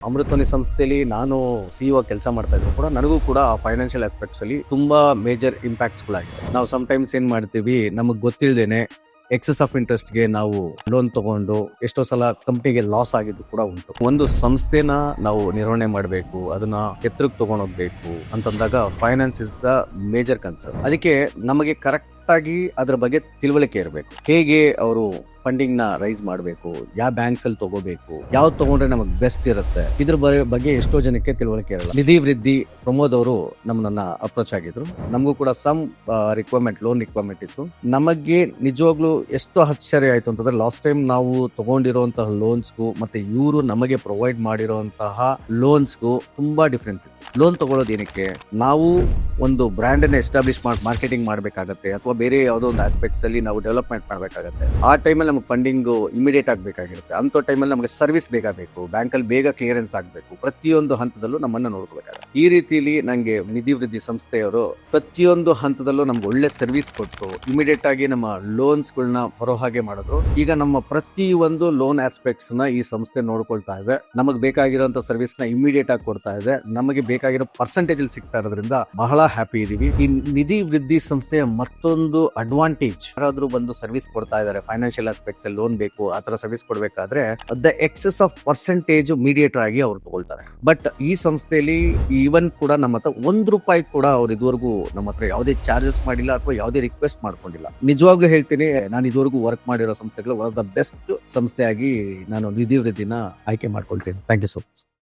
ಅಮೃತವಾಣಿ ಸಂಸ್ಥೆಯಲ್ಲಿ ನಾನು ಸಿಇಒ ಕೆಲಸ ಮಾಡ್ತಾ ಇದ್ರು ಕೂಡ ನನಗೂ ಕೂಡ ಫೈನಾನ್ಷಿಯಲ್ ಆಸ್ಪೆಕ್ಟ್ಸ್ ಅಲ್ಲಿ ತುಂಬಾ ಮೇಜರ್ ಇಂಪ್ಯಾಕ್ಟ್ಸ್ ಗಳಾಗಿದೆ. ನಾವು ಸಮ್ಟೈಮ್ಸ್ ಏನ್ ಮಾಡ್ತೀವಿ, ನಮಗ್ ಗೊತ್ತಿಲ್ಲದೇನೆ ಎಕ್ಸೆಸ್ ಆಫ್ ಇಂಟ್ರೆಸ್ಟ್ಗೆ ನಾವು ಲೋನ್ ತಗೊಂಡು ಎಷ್ಟೋ ಸಲ ಕಂಪ್ನಿಗೆ ಲಾಸ್ ಆಗಿದ್ದು ಕೂಡ ಉಂಟು. ಒಂದು ಸಂಸ್ಥೆನ ನಾವು ನಿರ್ವಹಣೆ ಮಾಡಬೇಕು, ಅದನ್ನ ಎತ್ತರಕ್ಕೆ ತಗೊಂಡೋಗ್ಬೇಕು ಅಂತಂದಾಗ finance is the major concern. ಅದಕ್ಕೆ ನಮಗೆ ಕರೆಕ್ಟ್ ಆಗಿ ಅದ್ರ ಬಗ್ಗೆ ತಿಳುವಳಿಕೆ ಇರಬೇಕು. ಹೇಗೆ ಅವರು ಫಂಡಿಂಗ್ ನ ರೈಸ್ ಮಾಡಬೇಕು, ಯಾವ ಬ್ಯಾಂಕ್ಸ್ ಅಲ್ಲಿ ತಗೋಬೇಕು, ಯಾವ್ದು ತಗೊಂಡ್ರೆ ನಮಗೆ ಬೆಸ್ಟ್ ಇರುತ್ತೆ, ಇದ್ರ ಬಗ್ಗೆ ಎಷ್ಟೋ ಜನಕ್ಕೆ ತಿಳುವಳಿಕೆ ಇರಲ್ಲ. ನಿಧಿ ವೃದ್ಧಿ ಪ್ರಮೋದ್ ಅವರು ನಮ್ಮನ್ನ ಅಪ್ರೋಚ್ ಆಗಿದ್ರು. ನಮಗೂ ಕೂಡ ಸಮ್ ಲೋನ್ ರಿಕ್ವೈರ್ಮೆಂಟ್ ಇತ್ತು. ನಮಗೆ ನಿಜವಾಗ್ಲೂ ಎಷ್ಟು ಆಶ್ಚರ್ಯ ಆಯ್ತು ಅಂತಂದ್ರೆ, ಲಾಸ್ಟ್ ಟೈಮ್ ನಾವು ತಗೊಂಡಿರುವಂತಹ ಲೋನ್ಸ್ಗೂ ಮತ್ತೆ ಇವರು ನಮಗೆ ಪ್ರೊವೈಡ್ ಮಾಡಿರುವಂತಹ ಲೋನ್ಸ್ಗೂ ತುಂಬಾ ಡಿಫ್ರೆನ್ಸ್ ಇದೆ. ಲೋನ್ ತಗೊಳ್ಳೋದು ಏನಕ್ಕೆ, ನಾವು ಒಂದು ಬ್ರ್ಯಾಂಡ್ ಅನ್ನ ಎಸ್ಟಾಬ್ಲಿಷ್ ಮಾರ್ಕೆಟಿಂಗ್ ಮಾಡಬೇಕಾಗತ್ತೆ, ಅಥವಾ ಬೇರೆ ಯಾವುದೋ ಒಂದು ಆಸ್ಪೆಕ್ಟ್ಸ್ ಅಲ್ಲಿ ನಾವು ಡೆವಲಪ್ಮೆಂಟ್ ಮಾಡಬೇಕಾಗತ್ತೆ. ಆ ಟೈಮಲ್ಲಿ ನಮಗೆ ಫಂಡಿಂಗ್ ಇಮಿಡಿಯೇಟ್ ಆಗಬೇಕಾಗಿರುತ್ತೆ. ಅಂತ ಟೈಮಲ್ಲಿ ನಮಗೆ ಸರ್ವಿಸ್ ಬೇಕಾಗಬೇಕು, ಬ್ಯಾಂಕಲ್ಲಿ ಬೇಗ ಕ್ಲಿಯರೆನ್ಸ್ ಆಗಬೇಕು, ಪ್ರತಿಯೊಂದು ಹಂತದಲ್ಲೂ ನಮ್ಮನ್ನ ನೋಡ್ಕೋಬೇಕಾಗುತ್ತೆ. ಈ ರೀತಿಯಲ್ಲಿ ನಂಗೆ ನಿಧಿ ವೃದ್ಧಿ ಸಂಸ್ಥೆಯವರು ಪ್ರತಿಯೊಂದು ಹಂತದಲ್ಲೂ ನಮ್ಗೆ ಒಳ್ಳೆ ಸರ್ವಿಸ್ ಕೊಟ್ಟು ಇಮಿಡಿಯೇಟ್ ಆಗಿ ನಮ್ಮ ಲೋನ್ಸ್ಗಳನ್ನ ಬರೋ ಹಾಗೆ ಮಾಡಿದ್ರು. ಈಗ ನಮ್ಮ ಪ್ರತಿ ಒಂದು ಲೋನ್ ಆಸ್ಪೆಕ್ಟ್ಸ್ ನ ಈ ಸಂಸ್ಥೆ ನೋಡ್ಕೊಳ್ತಾ ಇದೆ. ನಮಗೆ ಬೇಕಾಗಿರುವಂತ ಸರ್ವಿಸ್ ನ ಇಮಿಡಿಯೇಟ್ ಆಗಿ ಕೊಡ್ತಾ ಇದೆ. ನಮಗೆ ಬೇಕಾಗಿರೋ ಪರ್ಸೆಂಟೇಜ್ ಅಲ್ಲಿ ಸಿಗ್ತಾ ಇರೋದ್ರಿಂದ ಬಹಳ ಹ್ಯಾಪಿ ಇದೀವಿ. ಈ ನಿಧಿ ವೃದ್ಧಿ ಸಂಸ್ಥೆಯ ಮತ್ತೊಂದು ಅಡ್ವಾಂಟೇಜ್, ಯಾರಾದ್ರೂ ಬಂದು ಸರ್ವಿಸ್ ಕೊಡ್ತಾ ಇದ್ದಾರೆ, ಫೈನಾನ್ಷಿಯಲ್ ಆಸ್ಪೆಕ್ಟ್ಸ್ ಅಲ್ಲಿ ಲೋನ್ ಬೇಕು, ಆತರ ಸರ್ವಿಸ್ ಕೊಡ್ಬೇಕಾದ್ರೆ the excess of percentage mediator ಆಗಿ ಅವ್ರು ತಗೊಳ್ತಾರೆ. ಬಟ್ ಈ ಸಂಸ್ಥೆಯಲ್ಲಿ ಈವನ್ ಕೂಡ ನಮ್ಮ ಹತ್ರ ₹1 ಕೂಡ ಅವ್ರು ಇದುವರೆಗೂ ನಮ್ಮ ಹತ್ರ ಯಾವುದೇ ಚಾರ್ಜಸ್ ಮಾಡಿಲ್ಲ ಅಥವಾ ಯಾವುದೇ ರಿಕ್ವೆಸ್ಟ್ ಮಾಡ್ಕೊಂಡಿಲ್ಲ. ನಿಜವಾಗ್ಲೂ ಹೇಳ್ತೀನಿ, ನಾನು ಇದುವರೆಗೂ ವರ್ಕ್ ಮಾಡಿರೋ ಸಂಸ್ಥೆಗಳು ಒನ್ ಆಫ್ ದ ಬೆಸ್ಟ್ ಸಂಸ್ಥೆಯಾಗಿ ನಾನು ನಿಧಿ ವೃದ್ಧಿನ ಆಯ್ಕೆ ಮಾಡ್ಕೊಳ್ತೀನಿ. Thank you so much.